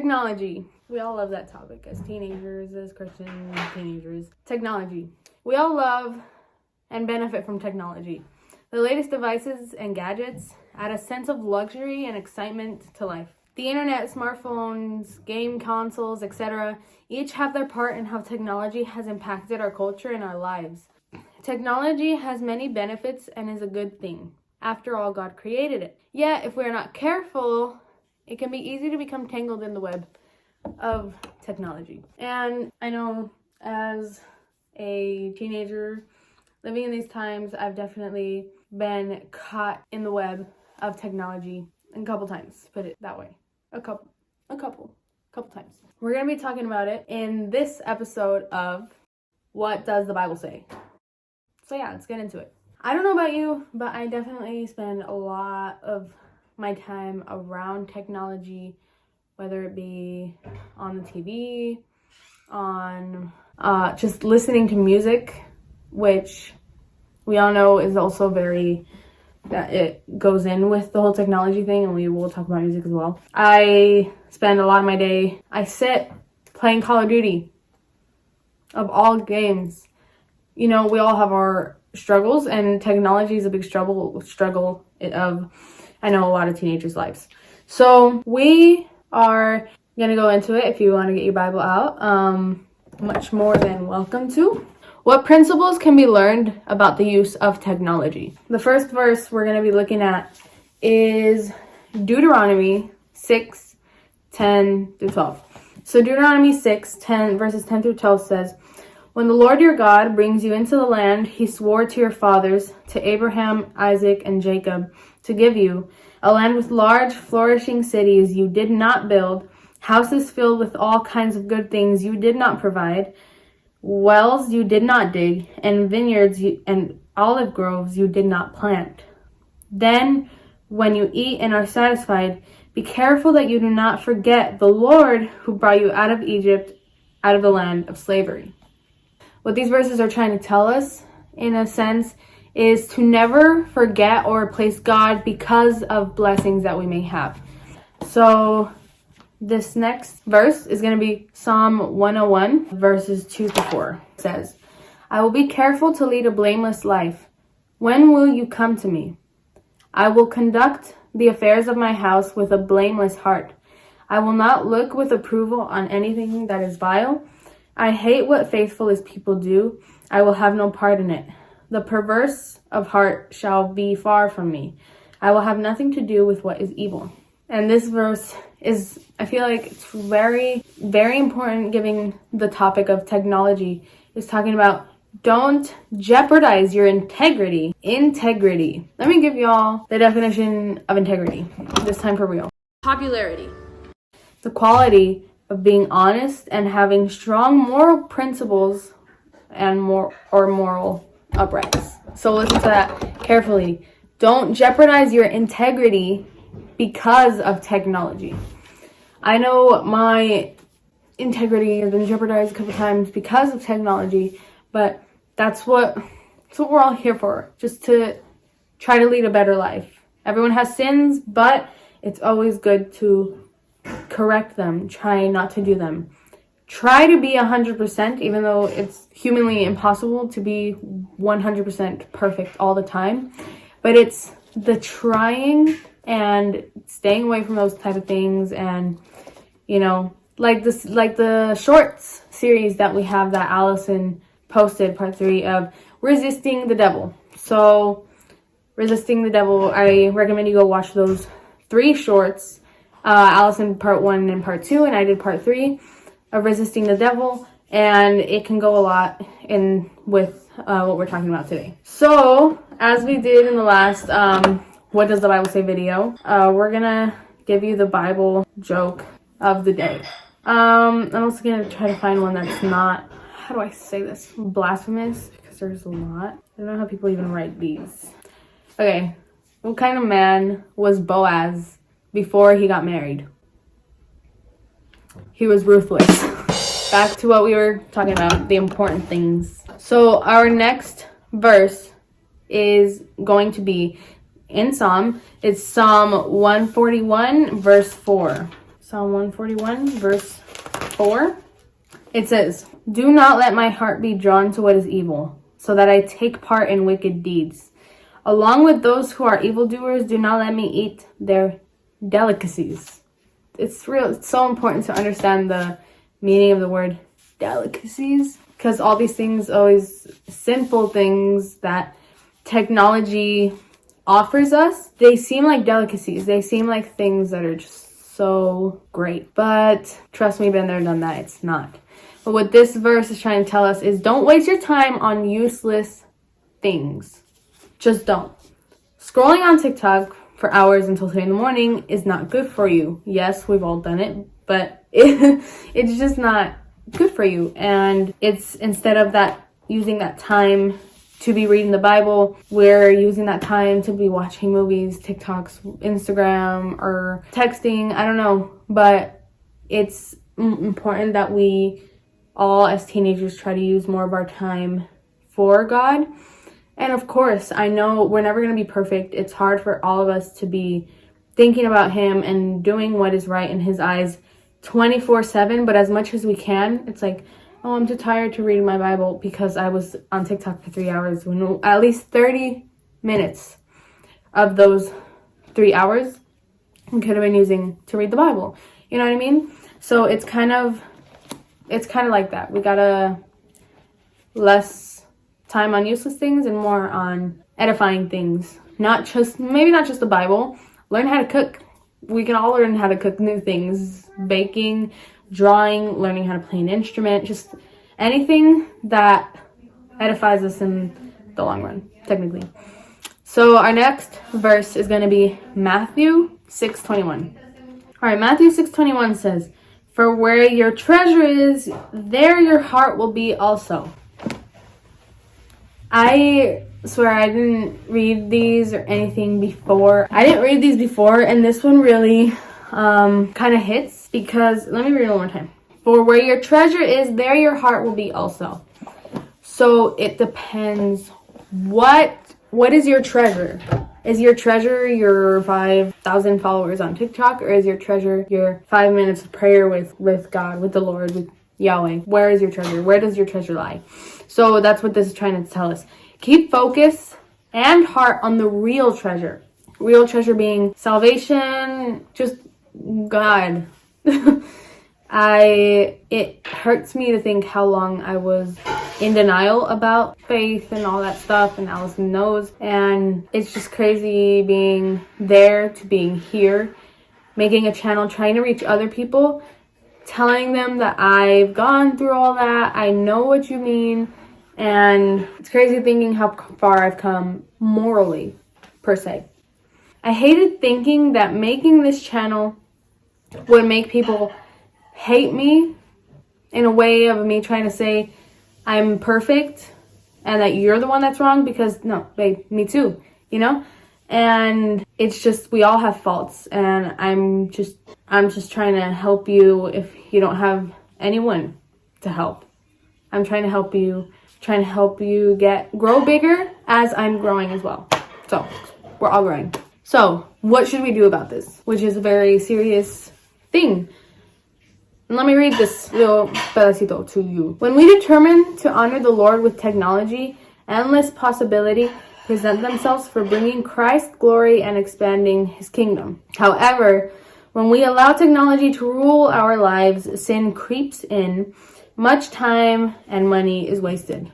Technology. We all love that topic as teenagers, as Christian teenagers. Technology. We all love and benefit from technology. The latest devices and gadgets add a sense of luxury and excitement to life. The internet, smartphones, game consoles, etc. each have their part in how technology has impacted our culture and our lives. Technology has many benefits and is a good thing. After all, God created it. Yet, if we're not careful, it can be easy to become tangled in the web of technology. And I know as a teenager living in these times, I've definitely been caught in the web of technology a couple times, put it that way. A couple times. We're going to be talking about it in this episode of What Does the Bible Say? So yeah, let's get into it. I don't know about you, but I definitely spend a lot of my time around technology, whether it be on the TV, on just listening to music, which we all know is also that it goes in with the whole technology thing, and we will talk about music as well. I spend a lot of my day, I sit playing Call of Duty, of all games. You know, we all have our struggles, and technology is a big struggle of, I know, a lot of teenagers' lives. So we are going to go into it. If you want to get your Bible out, much more than welcome to. What principles can be learned about the use of technology? The first verse we're going to be looking at is Deuteronomy 6:10-12. So Deuteronomy 6:10, verses 10 through 12 says, "When the Lord your God brings you into the land he swore to your fathers, to Abraham, Isaac, and Jacob, to give you, a land with large, flourishing cities you did not build, houses filled with all kinds of good things you did not provide, wells you did not dig, and vineyards and olive groves you did not plant. Then, when you eat and are satisfied, be careful that you do not forget the Lord who brought you out of Egypt, out of the land of slavery." What these verses are trying to tell us, in a sense, is to never forget or replace God because of blessings that we may have. So this next verse is going to be Psalm 101, verses 2-4. It says, "I will be careful to lead a blameless life. When will you come to me? I will conduct the affairs of my house with a blameless heart. I will not look with approval on anything that is vile. I hate what faithless people do. I will have no part in it. The perverse of heart shall be far from me. I will have nothing to do with what is evil." And this verse is, I feel like it's very, very important, given the topic of technology. It's talking about don't jeopardize your integrity. Integrity. Let me give y'all the definition of integrity, this time for real. Popularity. The quality of being honest and having strong moral principles and moral uprightness. So listen to that carefully. Don't jeopardize your integrity because of technology. I know my integrity has been jeopardized a couple times because of technology, but that's what we're all here for, just to try to lead a better life. Everyone has sins, but it's always good to correct them, try not to do them. Try to be 100%, even though it's humanly impossible to be 100% perfect all the time. But it's the trying and staying away from those type of things, and like the shorts series that we have that Allison posted, part 3 of resisting the devil. So resisting the devil, I recommend you go watch those 3 shorts. Allison part 1 and part 2, and I did part 3 of resisting the devil, and it can go a lot in with what we're talking about today. So as we did in the last What Does the Bible Say video, we're gonna give you the Bible joke of the day. I'm also gonna try to find one that's not, how do I say this, blasphemous, because there's a lot. I don't know how people even write these. Okay, what kind of man was Boaz before he got married? He was ruthless. Back to what we were talking about, the important things. So our next verse is going to be in Psalm. It's Psalm 141, verse 4. Psalm 141, verse 4. It says, "Do not let my heart be drawn to what is evil, so that I take part in wicked deeds. Along with those who are evildoers, do not let me eat their delicacies." It's so important to understand the meaning of the word delicacies, because all these things, always simple things that technology offers us, they seem like delicacies. They seem like things that are just so great. But trust me, been there, done that. It's not. But what this verse is trying to tell us is don't waste your time on useless things. Just don't. Scrolling on TikTok for hours until 3 in the morning is not good for you. Yes, we've all done it, but it's just not good for you. And it's, instead of that, using that time to be reading the Bible, we're using that time to be watching movies, TikToks, Instagram, or texting. I don't know, but it's important that we all as teenagers try to use more of our time for God. And of course, I know we're never going to be perfect. It's hard for all of us to be thinking about Him and doing what is right in His eyes 24/7. But as much as we can, it's like, oh, I'm too tired to read my Bible because I was on TikTok for 3 hours. When at least 30 minutes of those 3 hours we could have been using to read the Bible. You know what I mean? So it's kind of like that. We gotta less time on useless things and more on edifying things. Maybe not just the Bible. Learn how to cook. We can all learn how to cook new things. Baking, drawing, learning how to play an instrument, just anything that edifies us in the long run, technically. So our next verse is going to be Matthew 6:21. All right, Matthew 6:21 says, "For where your treasure is, there your heart will be also." I swear I didn't read these or anything before. And this one really kind of hits, because let me read it one more time. "For where your treasure is, there your heart will be also." So it depends. What is your treasure? Is your treasure your 5,000 followers on TikTok, or is your treasure your 5 minutes of prayer with God, with the Lord, with Yahweh? Where is your treasure? Where does your treasure lie? So that's what this is trying to tell us. Keep focus and heart on the real treasure. Real treasure being salvation, just God. It hurts me to think how long I was in denial about faith and all that stuff, and Allison knows. And it's just crazy being there to being here, making a channel, trying to reach other people, telling them that I've gone through all that. I know what you mean. And it's crazy thinking how far I've come morally, per se. I hated thinking that making this channel would make people hate me, in a way of me trying to say I'm perfect and that you're the one that's wrong, because no, babe, me too, you know? And it's just, we all have faults, and I'm just trying to help you if you don't have anyone to help. I'm trying to help you grow bigger as I'm growing as well. So we're all growing. So what should we do about this? Which is a very serious thing. And let me read this little pedacito to you. "When we determine to honor the Lord with technology, endless possibilities present themselves for bringing Christ glory and expanding His kingdom. However, when we allow technology to rule our lives, sin creeps in, much time and money is wasted.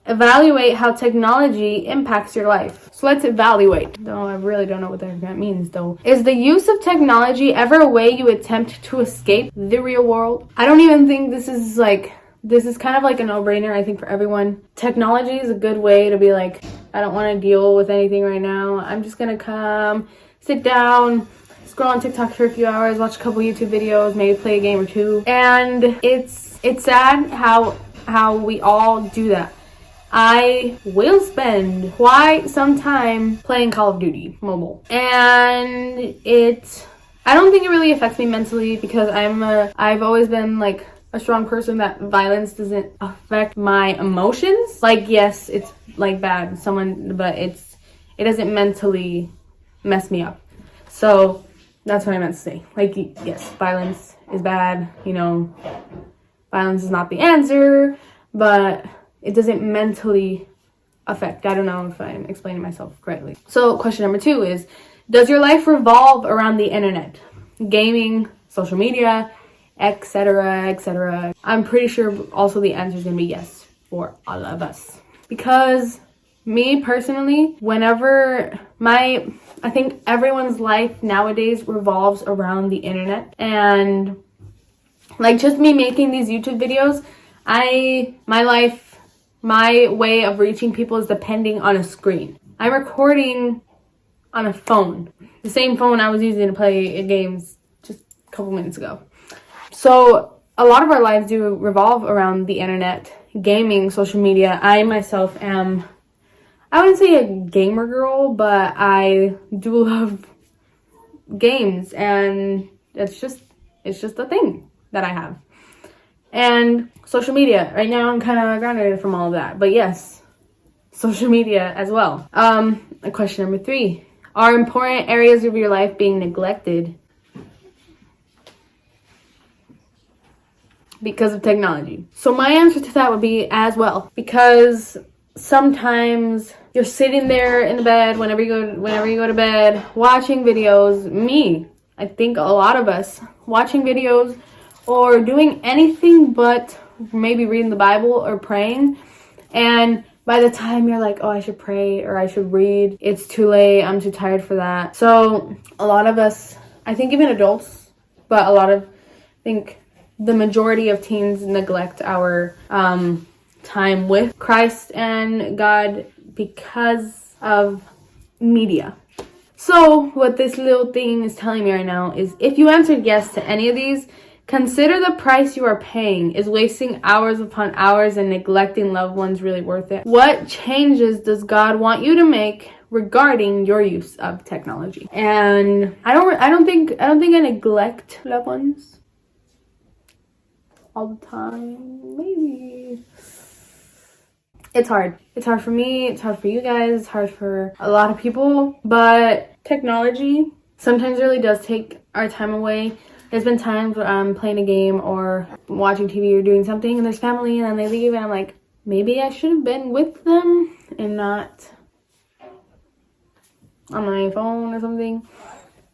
Evaluate how technology impacts your life." So let's evaluate. No, I really don't know what that means though. "Is the use of technology ever a way you attempt to escape the real world?" I don't even think this is kind of like a no-brainer, I think, for everyone. Technology is a good way to be like, I don't want to deal with anything right now. I'm just gonna come, sit down, scroll on TikTok for a few hours, watch a couple YouTube videos, maybe play a game or two. And it's sad how we all do that. I will spend quite some time playing Call of Duty mobile, and I don't think it really affects me mentally, because I've always been like a strong person that violence doesn't affect my emotions. Like, yes, it's like bad, but it doesn't mentally mess me up. So That's what I meant to say. Like, yes, violence is bad, you know, violence is not the answer, but it doesn't mentally affect. I don't know if I'm explaining myself correctly. So question number 2 is, does your life revolve around the internet, gaming, social media, etc., etc.? I'm pretty sure also the answer is going to be yes for all of us. Because me personally, whenever I think everyone's life nowadays revolves around the internet, and like just me making these YouTube videos, my way of reaching people is depending on a screen. I'm recording on a phone, the same phone I was using to play games just a couple minutes ago. So a lot of our lives do revolve around the internet, gaming, social media. I myself am, I wouldn't say a gamer girl, but I do love games, and it's just a thing that I have. And social media, right now I'm kind of grounded from all of that, but yes, social media as well. Question number 3, are important areas of your life being neglected because of technology? So my answer to that would be as well, because sometimes you're sitting there in the bed whenever you go to bed, watching videos. I think a lot of us watching videos or doing anything but maybe reading the Bible or praying, and by the time you're like, oh, I should pray or I should read, it's too late, I'm too tired for that. So a lot of us, I think even adults, but I think the majority of teens neglect our time with Christ and God because of media. So what this little thing is telling me right now is, if you answered yes to any of these, consider the price you are paying. Is wasting hours upon hours and neglecting loved ones really worth it? What changes does God want you to make regarding your use of technology? And I don't think I neglect loved ones all the time. Maybe. It's hard. It's hard for me. It's hard for you guys. It's hard for a lot of people. But technology sometimes really does take our time away. There's been times where I'm playing a game or watching TV or doing something, and there's family, and then they leave, and I'm like, maybe I should have been with them and not on my phone or something.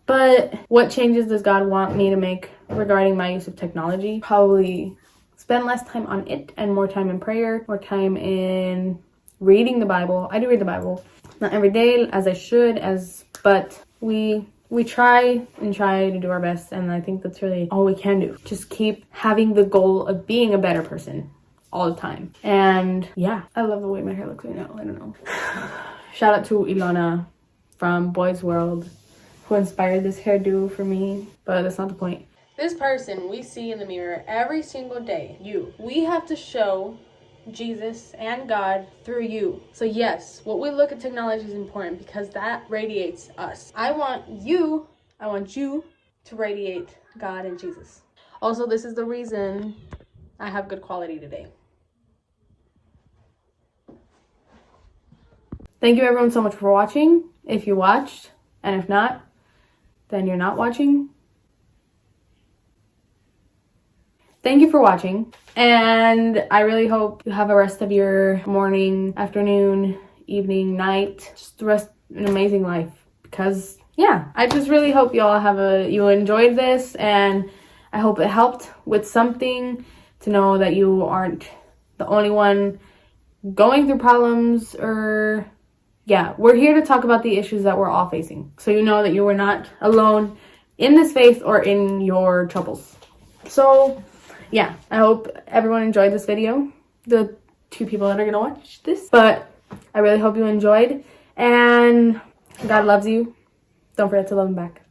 But what changes does God want me to make regarding my use of technology? Probably spend less time on it and more time in prayer, more time in reading the Bible. I do read the Bible, not every day as I should, but we try to do our best, and I think that's really all we can do. Just keep having the goal of being a better person all the time. And yeah, I love the way my hair looks right now. I don't know. Shout out to Ilana from Boys World, who inspired this hairdo for me, but that's not the point. This person we see in the mirror every single day, we have to show Jesus and God through you. So yes, what we look at technology is important because that radiates us. I want you to radiate God and Jesus. Also, this is the reason I have good quality today. Thank you everyone so much for watching. If you watched, and if not, then you're not watching. Thank you for watching, and I really hope you have a rest of your morning, afternoon, evening, night, just the rest of an amazing life. Because yeah, I just really hope you enjoyed this, and I hope it helped with something, to know that you aren't the only one going through problems, or yeah, we're here to talk about the issues that we're all facing, so you know that you are not alone in this faith or in your troubles. So yeah, I hope everyone enjoyed this video, the 2 people that are gonna watch this, but I really hope you enjoyed, and God loves you. Don't forget to love him back.